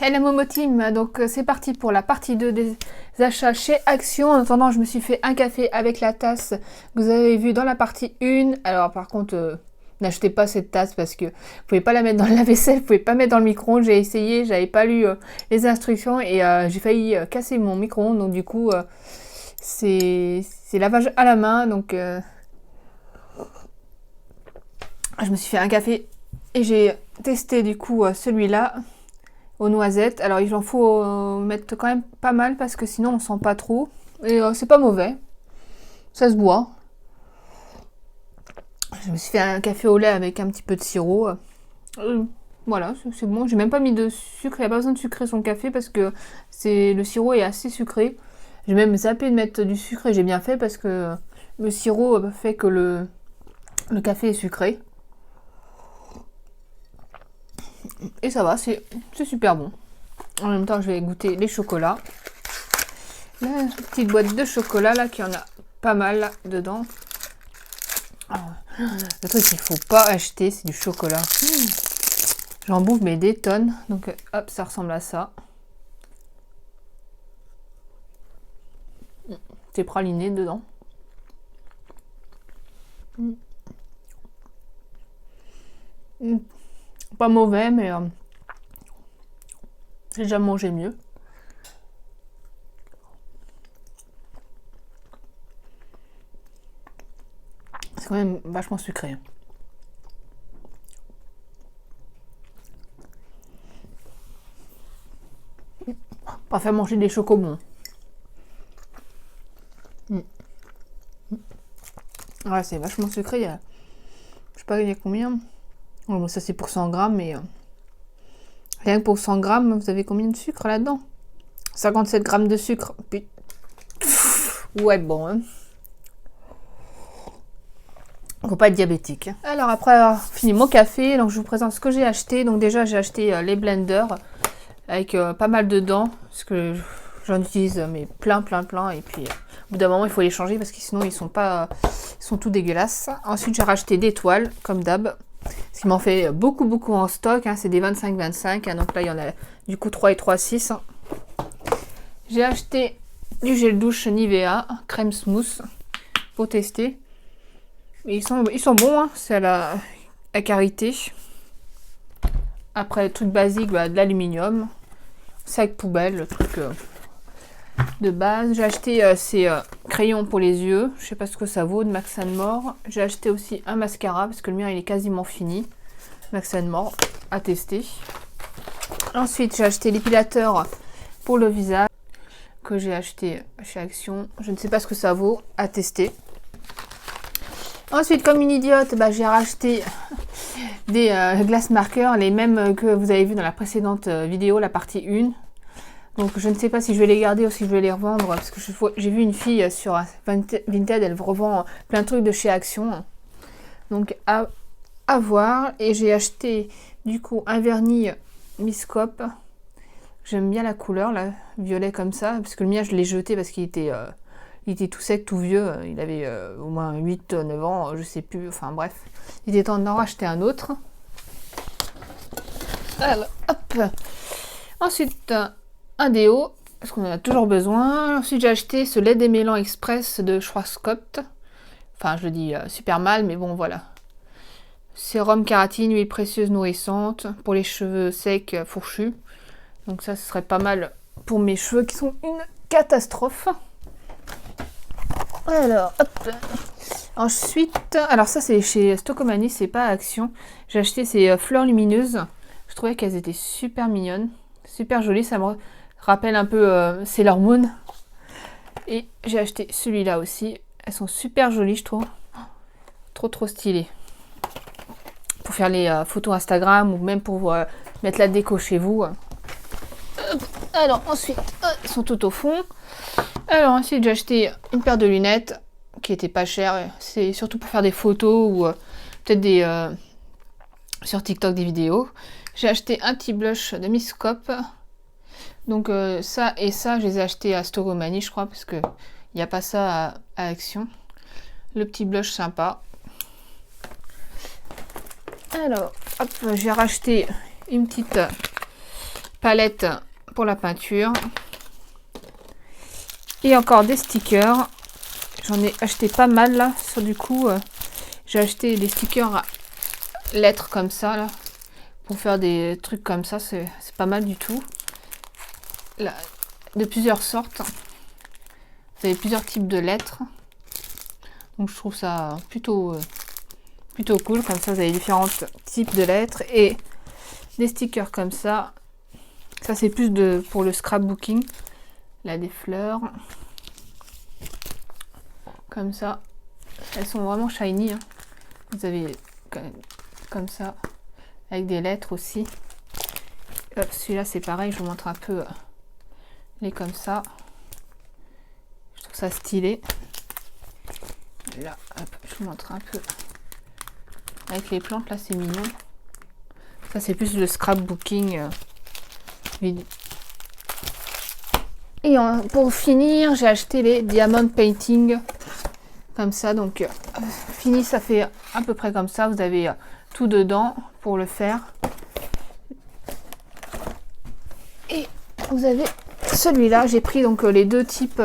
Hello Momo Team, donc c'est parti pour la partie 2 des achats chez Action. En attendant, je me suis fait un café avec la tasse que vous avez vu dans la partie 1. Alors par contre, n'achetez pas cette tasse parce que vous pouvez pas la mettre dans le lave-vaisselle, vous pouvez pas mettre dans le micro-ondes. J'ai essayé, j'avais pas lu les instructions et j'ai failli casser mon micro-ondes. Donc du coup, c'est lavage à la main. Donc je me suis fait un café et j'ai testé du coup celui-là aux noisettes. Alors il en faut mettre quand même pas mal parce que sinon on sent pas trop. Et c'est pas mauvais. Ça se boit. Je me suis fait un café au lait avec un petit peu de sirop. Voilà, c'est bon. J'ai même pas mis de sucre. Il n'y a pas besoin de sucrer son café parce que le sirop est assez sucré. J'ai même zappé de mettre du sucre et j'ai bien fait parce que le sirop fait que le café est sucré. Et ça va, c'est super bon. En même temps, je vais goûter les chocolats. La petite boîte de chocolat, là, qui en a pas mal là, dedans. Le truc qu'il faut pas acheter, c'est du chocolat. J'en bouffe, mais des tonnes. Donc, hop, ça ressemble à ça. C'est praliné dedans. Pas mauvais, mais j'ai déjà mangé mieux. C'est quand même vachement sucré. Pas faire manger des chocobons. Ouais, c'est vachement sucré. Je sais pas il y a combien. Bon, ça c'est pour 100 grammes, mais rien que pour 100 grammes, vous avez combien de sucre là-dedans? 57 grammes de sucre. Ouais, bon. Hein. Faut pas être diabétique. Alors après avoir fini mon café, donc je vous présente ce que j'ai acheté. Donc déjà j'ai acheté les blenders avec pas mal dedans parce que j'en utilise mais plein et puis au bout d'un moment il faut les changer parce que sinon ils sont tout dégueulasses. Ensuite j'ai racheté des toiles comme d'hab. Ce qui m'en fait beaucoup en stock, hein, c'est des 25-25, hein, donc là il y en a du coup 3 et 3, 6. Hein. J'ai acheté du gel douche Nivea, crème smooth, pour tester. Et ils sont bons, hein, c'est à la karité. Après, le truc basique, de l'aluminium, sac poubelle, le truc de base. J'ai acheté ces crayons pour les yeux, je sais pas ce que ça vaut, de Max & More. J'ai acheté aussi un mascara parce que le mien il est quasiment fini. Max & More à tester. Ensuite j'ai acheté l'épilateur pour le visage que j'ai acheté chez Action. Je ne sais pas ce que ça vaut, à tester. Ensuite comme une idiote, j'ai racheté des glace marqueurs, les mêmes que vous avez vu dans la précédente vidéo, la partie 1. Donc je ne sais pas si je vais les garder ou si je vais les revendre parce que j'ai vu une fille sur Vinted, elle revend plein de trucs de chez Action. Donc à voir. Et j'ai acheté du coup un vernis Miscope. J'aime bien la couleur, là, violet comme ça, parce que le mien je l'ai jeté parce qu'il était tout sec, tout vieux. Il avait au moins 8-9 ans, je sais plus, enfin bref. Il était temps d'en racheter un autre. Alors, hop. Ensuite, un déo, parce qu'on en a toujours besoin. Ensuite, j'ai acheté ce lait démêlant express de Schwarzkopf. Enfin, je le dis super mal, mais bon, voilà. Sérum kératine, huile précieuse nourrissante pour les cheveux secs fourchus. Donc ça, ce serait pas mal pour mes cheveux qui sont une catastrophe. Alors, hop. Ensuite, alors ça, c'est chez Stocomanie, c'est pas Action. J'ai acheté ces fleurs lumineuses. Je trouvais qu'elles étaient super mignonnes, super jolies. Ça me rappelle un peu Sailor Moon. Et j'ai acheté celui-là aussi. Elles sont super jolies, je trouve. Trop stylées. Pour faire les photos Instagram ou même pour mettre la déco chez vous. Alors ensuite, elles sont tout au fond. Alors ensuite, j'ai acheté une paire de lunettes qui était pas chère. C'est surtout pour faire des photos ou peut-être sur TikTok des vidéos. J'ai acheté un petit blush de Miscope. Donc ça et ça, je les ai achetés à Stocomanie, je crois, parce que il n'y a pas ça à Action. Le petit blush sympa. Alors, hop, j'ai racheté une petite palette pour la peinture. Et encore des stickers. J'en ai acheté pas mal là. Du coup, j'ai acheté des stickers à lettres comme ça là. Pour faire des trucs comme ça, c'est pas mal du tout. Là, de plusieurs sortes. Vous avez plusieurs types de lettres. Donc je trouve ça plutôt cool. Comme ça, vous avez différents types de lettres. Et des stickers comme ça. Ça, c'est plus pour le scrapbooking. Là, des fleurs. Comme ça. Elles sont vraiment shiny. Hein. Vous avez comme ça. Avec des lettres aussi. Celui-là, c'est pareil. Je vous montre un peu les comme ça. Je trouve ça stylé. Là, hop, je vous montre un peu. Avec les plantes, là, c'est mignon. Ça, c'est plus le scrapbooking. Et pour finir, j'ai acheté les Diamond Painting. Comme ça, donc fini, ça fait à peu près comme ça. Vous avez tout dedans pour le faire. Et vous avez celui-là. J'ai pris donc les deux types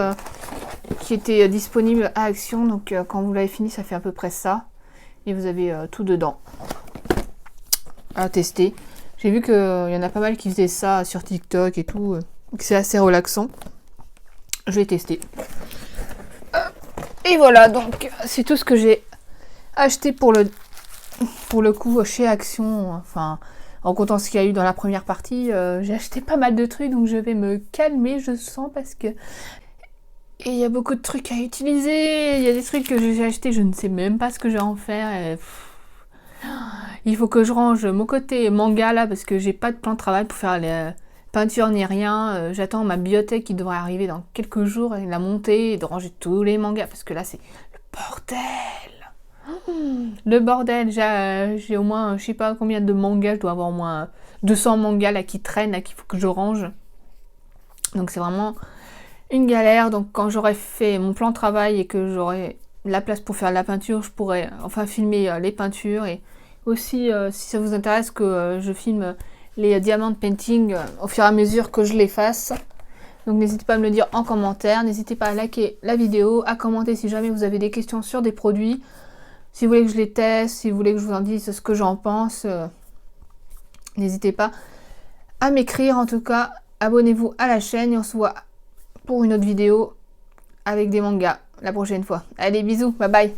qui étaient disponibles à Action. Donc quand vous l'avez fini, ça fait à peu près ça. Et vous avez tout dedans à tester. J'ai vu qu'il y en a pas mal qui faisaient ça sur TikTok et tout. C'est assez relaxant. Je vais tester. Et voilà, donc c'est tout ce que j'ai acheté pour le coup chez Action. Enfin, en comptant ce qu'il y a eu dans la première partie, j'ai acheté pas mal de trucs, donc je vais me calmer, je sens, parce que et il y a beaucoup de trucs à utiliser. Il y a des trucs que j'ai achetés, je ne sais même pas ce que je vais en faire. Il faut que je range mon côté manga là, parce que j'ai pas de plan de travail pour faire les peintures ni rien. J'attends ma bibliothèque qui devrait arriver dans quelques jours, et la monter et de ranger tous les mangas, parce que là c'est le bordel. Le bordel, j'ai au moins, je sais pas combien de mangas, je dois avoir au moins 200 mangas là qui traînent, là qu'il faut que je range. Donc c'est vraiment une galère. Donc quand j'aurai fait mon plan de travail et que j'aurai la place pour faire la peinture, je pourrai enfin filmer les peintures. Et aussi, si ça vous intéresse, que je filme les diamant painting au fur et à mesure que je les fasse. Donc n'hésitez pas à me le dire en commentaire. N'hésitez pas à liker la vidéo, à commenter si jamais vous avez des questions sur des produits. Si vous voulez que je les teste, si vous voulez que je vous en dise ce que j'en pense, n'hésitez pas à m'écrire. En tout cas, abonnez-vous à la chaîne et on se voit pour une autre vidéo avec des mangas la prochaine fois. Allez, bisous, bye bye.